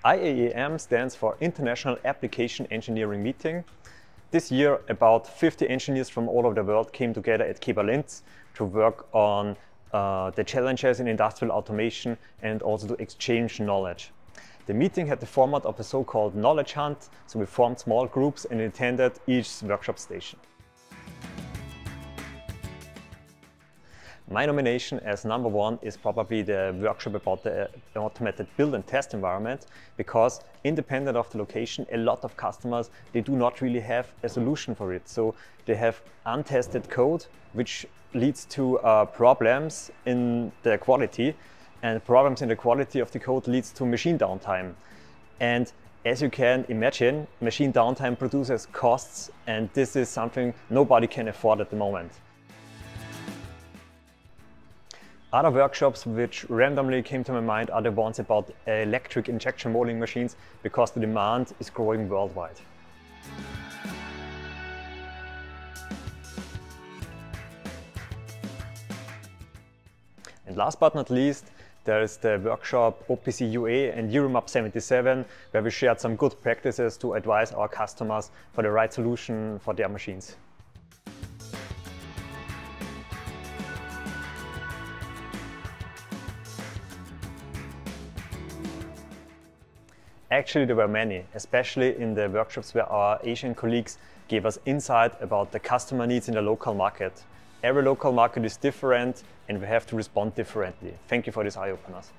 IAEM stands for International Application Engineering Meeting. This year, about 50 engineers from all over the world came together at Linz to work on the challenges in industrial automation and also to exchange knowledge. The meeting had the format of a so-called knowledge hunt, so we formed small groups and attended each workshop station. My nomination as number one is probably the workshop about the automated build and test environment, because independent of the location, a lot of customers, they do not really have a solution for it. So they have untested code, which leads to problems in the quality, and problems in the quality of the code leads to machine downtime. And as you can imagine, machine downtime produces costs, and this is something nobody can afford at the moment. Other workshops which randomly came to my mind are the ones about electric injection molding machines, because the demand is growing worldwide. And last but not least, there is the workshop OPC UA and Euromap 77, where we shared some good practices to advise our customers for the right solution for their machines. Actually, there were many, especially in the workshops where our Asian colleagues gave us insight about the customer needs in the local market. Every local market is different and we have to respond differently. Thank you for these eye-openers.